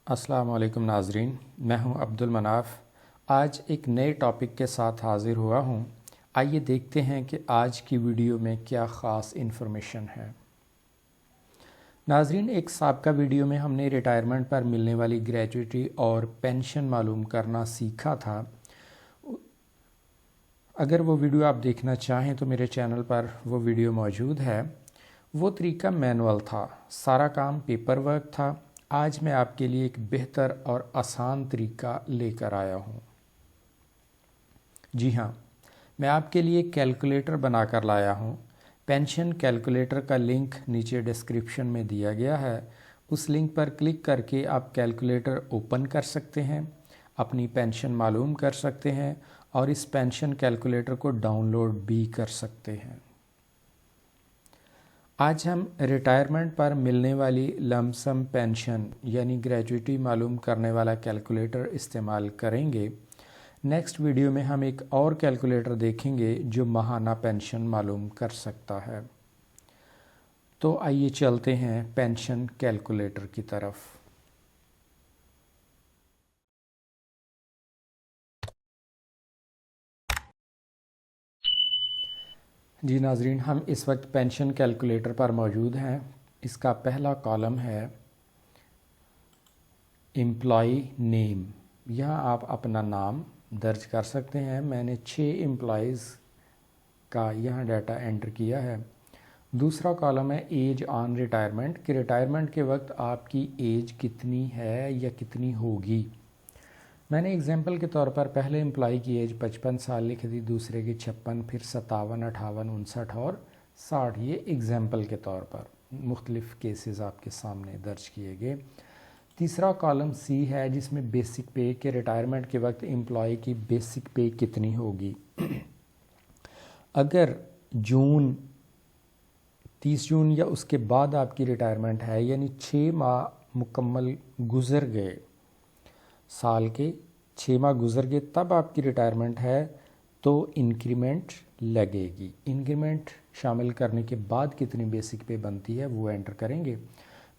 السلام علیکم ناظرین، میں ہوں عبد المناف۔ آج ایک نئے ٹاپک کے ساتھ حاضر ہوا ہوں۔ آئیے دیکھتے ہیں کہ آج کی ویڈیو میں کیا خاص انفارمیشن ہے۔ ناظرین، ایک سابقہ ویڈیو میں ہم نے ریٹائرمنٹ پر ملنے والی گریجویٹی اور پینشن معلوم کرنا سیکھا تھا۔ اگر وہ ویڈیو آپ دیکھنا چاہیں تو میرے چینل پر وہ ویڈیو موجود ہے۔ وہ طریقہ مینول تھا، سارا کام پیپر ورک تھا۔ آج میں آپ کے لیے ایک بہتر اور آسان طریقہ لے کر آیا ہوں۔ جی ہاں، میں آپ کے لیے کیلکولیٹر بنا کر لایا ہوں۔ پینشن کیلکولیٹر کا لنک نیچے ڈسکرپشن میں دیا گیا ہے۔ اس لنک پر کلک کر کے آپ کیلکولیٹر اوپن کر سکتے ہیں، اپنی پینشن معلوم کر سکتے ہیں اور اس پینشن کیلکولیٹر کو ڈاؤن لوڈ بھی کر سکتے ہیں۔ آج ہم ریٹائرمنٹ پر ملنے والی لم سم پینشن یعنی گریجویٹی معلوم کرنے والا کیلکولیٹر استعمال کریں گے۔ نیکسٹ ویڈیو میں ہم ایک اور کیلکولیٹر دیکھیں گے جو ماہانہ پینشن معلوم کر سکتا ہے۔ تو آئیے چلتے ہیں پینشن کیلکولیٹر کی طرف۔ جی ناظرین، ہم اس وقت پینشن کیلکولیٹر پر موجود ہیں۔ اس کا پہلا کالم ہے امپلائی نیم۔ یہاں آپ اپنا نام درج کر سکتے ہیں۔ میں نے 6 امپلائیز کا یہاں ڈیٹا انٹر کیا ہے۔ دوسرا کالم ہے ایج آن ریٹائرمنٹ، کہ ریٹائرمنٹ کے وقت آپ کی ایج کتنی ہے یا کتنی ہوگی۔ میں نے اگزامپل کے طور پر پہلے امپلائی کی ایج 55 سال لکھی تھی، دوسرے کی 56، پھر 57، 58، 59 اور 60۔ یہ اگزامپل کے طور پر مختلف کیسز آپ کے سامنے درج کیے گئے۔ تیسرا کالم سی ہے جس میں بیسک پے، کہ ریٹائرمنٹ کے وقت امپلائی کی بیسک پے کتنی ہوگی۔ اگر 30 جون یا اس کے بعد آپ کی ریٹائرمنٹ ہے، یعنی 6 ماہ مکمل گزر گئے، سال کے 6 ماہ گزر گئے، تب آپ کی ریٹائرمنٹ ہے تو انکریمنٹ لگے گی۔ انکریمنٹ شامل کرنے کے بعد کتنی بیسک پے بنتی ہے وہ انٹر کریں گے۔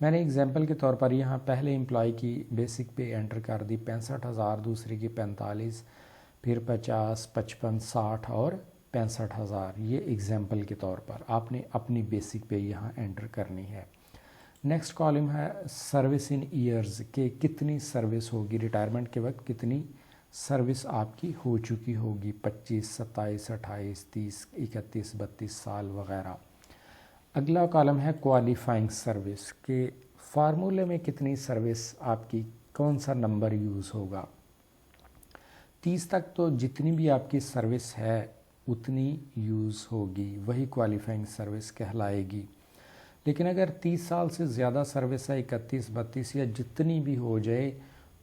میں نے اگزامپل کے طور پر یہاں پہلے امپلائی کی بیسک پے انٹر کر دی 65,000، دوسرے کی 45، پھر 50، 55، 60 اور 65,000۔ یہ اگزامپل کے طور پر آپ نے اپنی بیسک پے یہاں انٹر کرنی ہے۔ نیکسٹ کالم ہے سروس ان ایئرز، کہ کتنی سروس ہوگی ریٹائرمنٹ کے وقت، کتنی سروس آپ کی ہو چکی ہوگی، 25، 27، 28، 30، 31، 32 سال وغیرہ۔ اگلا کالم ہے کوالیفائنگ سروس، کہ فارمولے میں کتنی سروس آپ کی، کون سا نمبر یوز ہوگا۔ 30 تک تو جتنی بھی آپ کی سروس ہے اتنی یوز ہوگی، وہی کوالیفائنگ سروس کہلائے گی۔ لیکن اگر 30 سال سے زیادہ سروس ہے، 31، 32 یا جتنی بھی ہو جائے،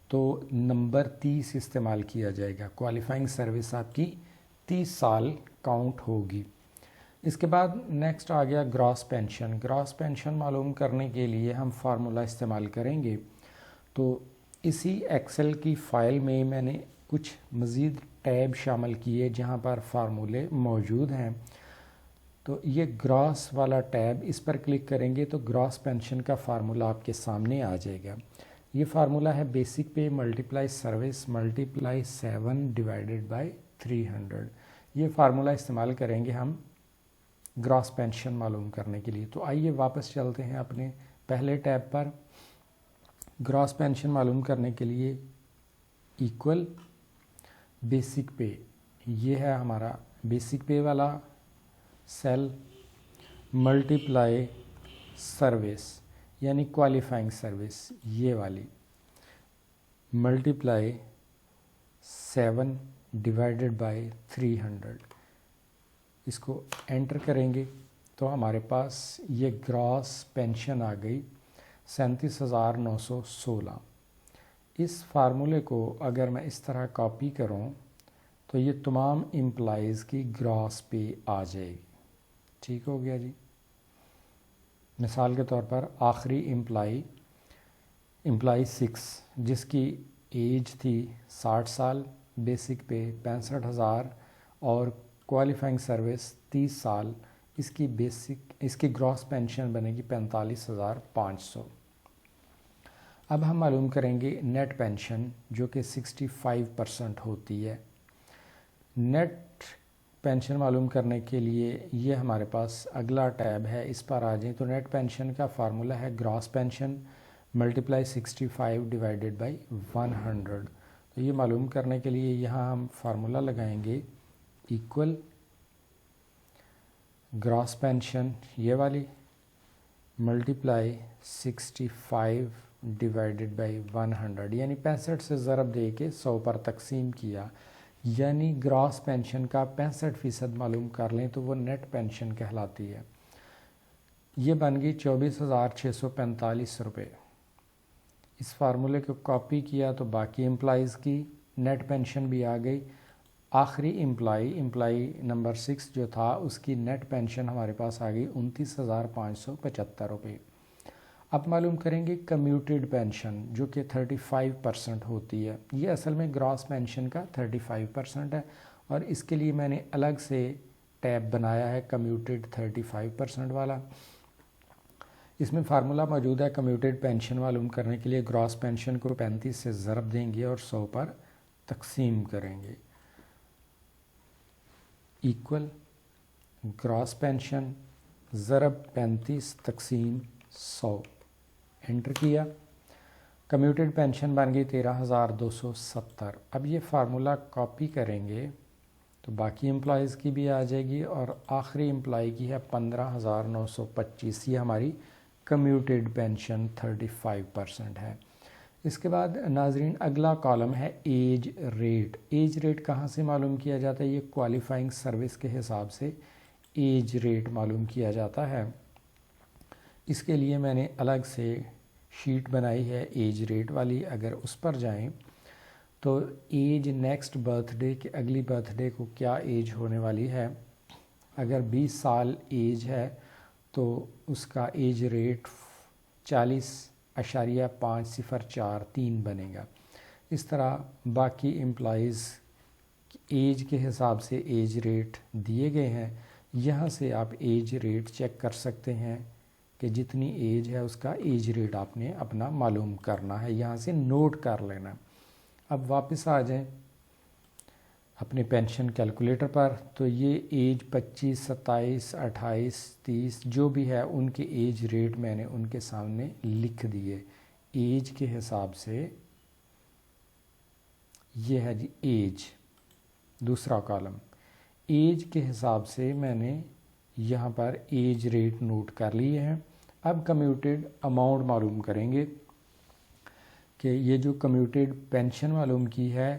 تو نمبر 30 استعمال کیا جائے گا۔ کوالیفائنگ سروس آپ کی 30 سال کاؤنٹ ہوگی۔ اس کے بعد نیکسٹ آ گیا گراس پینشن۔ گراس پینشن معلوم کرنے کے لیے ہم فارمولا استعمال کریں گے۔ تو اسی ایکسل کی فائل میں میں نے کچھ مزید ٹیب شامل کیے جہاں پر فارمولے موجود ہیں۔ تو یہ گراس والا ٹیب، اس پر کلک کریں گے تو گراس پینشن کا فارمولا آپ کے سامنے آ جائے گا۔ یہ فارمولا ہے basic pay multiply service multiply 7 divided by 300۔ یہ فارمولا استعمال کریں گے ہم گراس پینشن معلوم کرنے کے لیے۔ تو آئیے واپس چلتے ہیں اپنے پہلے ٹیب پر۔ گراس پینشن معلوم کرنے کے لیے ایکول بیسک پے، یہ ہے ہمارا بیسک پے والا سیل، ملٹیپلائی سروس یعنی کوالیفائنگ سروس یہ والی، ملٹیپلائی 7 ڈیوائیڈڈ بائی 300۔ اس کو انٹر کریں گے تو ہمارے پاس یہ گراس پینشن آ گئی 37,916۔ اس فارمولے کو اگر میں اس طرح کاپی کروں تو یہ تمام امپلائیز کی گراس پے آ جائے گی۔ ٹھیک ہو گیا جی۔ مثال کے طور پر آخری امپلائی 6 جس کی ایج تھی 60 سال، بیسک پے 65,000 اور کوالیفائنگ سروس 30 سال، اس کی گراس پینشن بنے گی 45,500۔ اب ہم معلوم کریں گے نیٹ پینشن جو کہ 65% ہوتی ہے۔ نیٹ پینشن معلوم کرنے کے لیے یہ ہمارے پاس اگلا ٹیب ہے، اس پر آ جائیں تو نیٹ پینشن کا فارمولہ ہے gross pension multiply 65 divided by 100۔ تو یہ معلوم کرنے کے لیے یہاں ہم فارمولہ لگائیں گے ایکول گراس پینشن یہ والی ملٹیپلائی 65 ڈیوائیڈیڈ بائی 100، یعنی 65 سے ضرب دے کے 100 پر تقسیم کیا، یعنی گراس پینشن کا 65% معلوم کر لیں تو وہ نیٹ پینشن کہلاتی ہے۔ یہ بن گئی 24,645 روپے۔ اس فارمولے کو کاپی کیا تو باقی امپلائیز کی نیٹ پینشن بھی آ گئی۔ آخری امپلائی نمبر 6 جو تھا اس کی نیٹ پینشن ہمارے پاس آ گئی 29,575 روپے۔ اب معلوم کریں گے کمیوٹیڈ پینشن جو کہ 35% ہوتی ہے۔ یہ اصل میں گراس پینشن کا 35% ہے اور اس کے لیے میں نے الگ سے ٹیب بنایا ہے کمیوٹیڈ 35% والا۔ اس میں فارمولہ موجود ہے کمیوٹیڈ پینشن معلوم کرنے کے لیے گراس پینشن کو 35 سے ضرب دیں گے اور 100 پر تقسیم کریں گے، ایکول گراس پینشن ضرب 35 تقسیم 100، انٹر کیا، کمیوٹیڈ پینشن بن گئی 13,270۔ اب یہ فارمولہ کاپی کریں گے تو باقی امپلائیز کی بھی آ جائے گی اور آخری امپلائی کی ہے 15,925۔ یہ ہماری کمیوٹیڈ پینشن 35% ہے۔ اس کے بعد ناظرین اگلا کالم ہے ایج ریٹ۔ ایج ریٹ کہاں سے معلوم کیا جاتا ہے؟ یہ کوالیفائنگ سروس کے حساب سے ایج ریٹ معلوم کیا جاتا ہے۔ اس کے لیے میں نے الگ سے شیٹ بنائی ہے ایج ریٹ والی، اگر اس پر جائیں تو ایج نیکسٹ برتھ ڈے کے اگلی برتھ ڈے کو کیا ایج ہونے والی ہے، اگر 20 سال ایج ہے تو اس کا ایج ریٹ 40.5043 بنے گا۔ اس طرح باقی امپلائیز ایج کے حساب سے ایج ریٹ دیے گئے ہیں، یہاں سے آپ ایج ریٹ چیک کر سکتے ہیں کہ جتنی ایج ہے اس کا ایج ریٹ آپ نے اپنا معلوم کرنا ہے، یہاں سے نوٹ کر لینا۔ اب واپس آ جائیں اپنے پینشن کیلکولیٹر پر تو یہ ایج 25، 27، 28، 30 جو بھی ہے ان کے ایج ریٹ میں نے ان کے سامنے لکھ دیے۔ ایج کے حساب سے یہ ہے جی ایج، دوسرا کالم ایج کے حساب سے میں نے یہاں پر ایج ریٹ نوٹ کر لیے ہیں۔ اب کمیوٹیڈ اماؤنٹ معلوم کریں گے کہ یہ جو کمیوٹیڈ پینشن معلوم کی ہے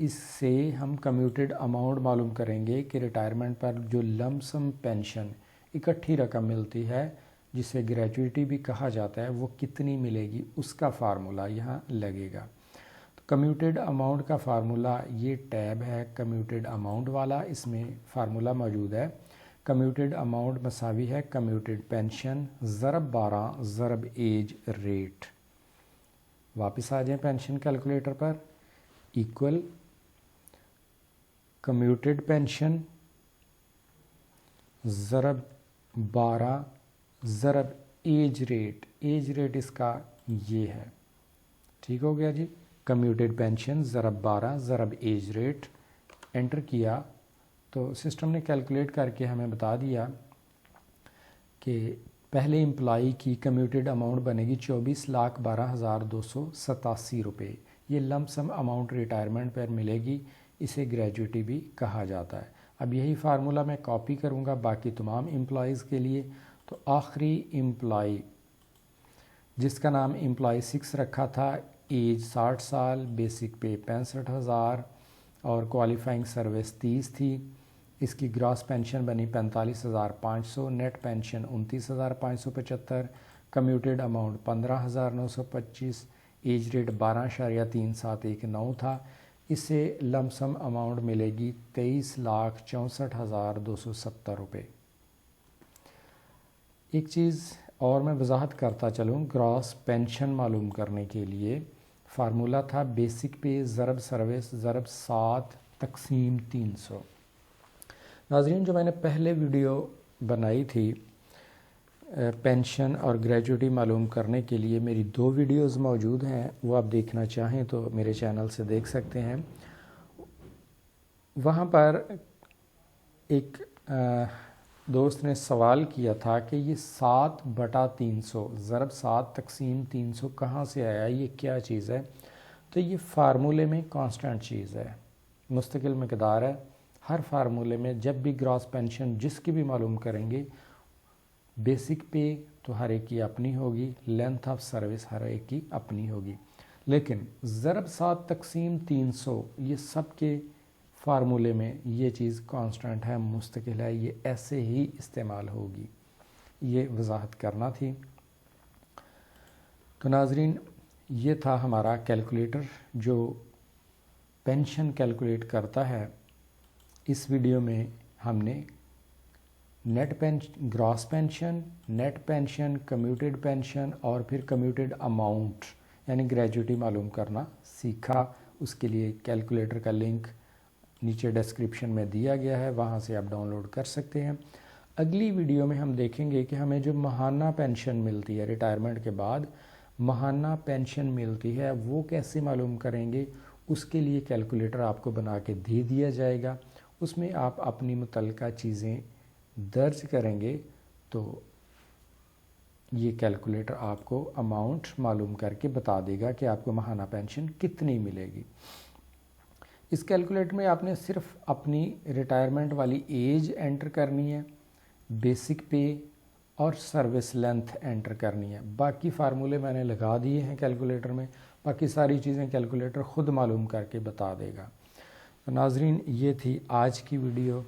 اس سے ہم کمیوٹیڈ اماؤنٹ معلوم کریں گے کہ ریٹائرمنٹ پر جو لم سم پینشن اکٹھی رقم ملتی ہے جسے گریجویٹی بھی کہا جاتا ہے وہ کتنی ملے گی، اس کا فارمولہ یہاں لگے گا۔ تو کمیوٹیڈ اماؤنٹ کا فارمولہ یہ ٹیب ہے کمیوٹیڈ اماؤنٹ والا، اس میں فارمولہ موجود ہے کمیوٹیڈ اماؤنٹ مساوی ہے کمیوٹیڈ پینشن ضرب 12 ضرب ایج ریٹ۔ واپس آ جائیں پینشن کیلکولیٹر پر، ایکول کمیوٹیڈ پینشن ضرب 12 ضرب ایج ریٹ، ایج ریٹ اس کا یہ ہے، ٹھیک ہو گیا جی، کمیوٹیڈ پینشن ضرب 12 ضرب ایج ریٹ، انٹر کیا تو سسٹم نے کیلکولیٹ کر کے ہمیں بتا دیا کہ پہلے امپلائی کی کمیوٹیڈ اماؤنٹ بنے گی 24,12,287 روپے۔ یہ لم سم اماؤنٹ ریٹائرمنٹ پر ملے گی، اسے گریجویٹی بھی کہا جاتا ہے۔ اب یہی فارمولہ میں کاپی کروں گا باقی تمام امپلائیز کے لیے، تو آخری امپلائی جس کا نام امپلائی 6 رکھا تھا، ایج 60 سال، بیسک پے 65,000 اور کوالیفائنگ سروس 30 تھی، اس کی گراس پینشن بنی 45,500، net pension 29,575، commuted amount 15,925، age rate 12.3719 تھا، اس سے لم سم اماؤنٹ ملے گی 23,64,270 روپے۔ ایک چیز اور میں وضاحت کرتا چلوں، گراس پینشن معلوم کرنے کے لیے فارمولہ تھا بیسک پے ضرب سروس ضرب 7 تقسیم 300۔ ناظرین جو میں نے پہلے ویڈیو بنائی تھی پینشن اور گریجویٹی معلوم کرنے کے لیے میری 2 ویڈیوز موجود ہیں، وہ آپ دیکھنا چاہیں تو میرے چینل سے دیکھ سکتے ہیں۔ وہاں پر ایک دوست نے سوال کیا تھا کہ یہ 7/300 ضرب 7 تقسیم 300 کہاں سے آیا، یہ کیا چیز ہے؟ تو یہ فارمولے میں کانسٹنٹ چیز ہے، مستقل مقدار ہے۔ ہر فارمولے میں جب بھی گراس پینشن جس کی بھی معلوم کریں گے، بیسک پے تو ہر ایک کی اپنی ہوگی، لینتھ آف سروس ہر ایک کی اپنی ہوگی، لیکن ضرب 7 تقسیم 300 یہ سب کے فارمولے میں یہ چیز کانسٹنٹ ہے، مستقل ہے، یہ ایسے ہی استعمال ہوگی۔ یہ وضاحت کرنا تھی۔ تو ناظرین، یہ تھا ہمارا کیلکولیٹر جو پینشن کیلکولیٹ کرتا ہے۔ اس ویڈیو میں ہم نے gross pension, net pension, commuted pension اور پھر کمیوٹیڈ اماؤنٹ یعنی گریجویٹی معلوم کرنا سیکھا۔ اس کے لیے کیلکولیٹر کا لنک نیچے ڈسکرپشن میں دیا گیا ہے، وہاں سے آپ ڈاؤن لوڈ کر سکتے ہیں۔ اگلی ویڈیو میں ہم دیکھیں گے کہ ہمیں جو ماہانہ پینشن ملتی ہے ریٹائرمنٹ کے بعد، ماہانہ پینشن ملتی ہے وہ کیسے معلوم کریں گے۔ اس کے لیے کیلکولیٹر آپ کو بنا کے دے دیا جائے گا، اس میں آپ اپنی متعلقہ چیزیں درج کریں گے تو یہ کیلکولیٹر آپ کو اماؤنٹ معلوم کر کے بتا دے گا کہ آپ کو ماہانہ پینشن کتنی ملے گی۔ اس کیلکولیٹر میں آپ نے صرف اپنی ریٹائرمنٹ والی ایج انٹر کرنی ہے، بیسک پے اور سروس لینتھ انٹر کرنی ہے۔ باقی فارمولے میں نے لگا دیے ہیں کیلکولیٹر میں، باقی ساری چیزیں کیلکولیٹر خود معلوم کر کے بتا دے گا۔ تو ناظرین، یہ تھی آج کی ویڈیو۔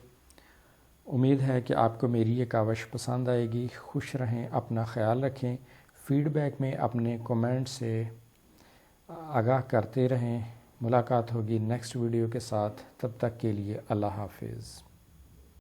امید ہے کہ آپ کو میری یہ کاوش پسند آئے گی۔ خوش رہیں، اپنا خیال رکھیں، فیڈ بیک میں اپنے کومنٹ سے آگاہ کرتے رہیں۔ ملاقات ہوگی نیکسٹ ویڈیو کے ساتھ، تب تک کے لیے اللہ حافظ۔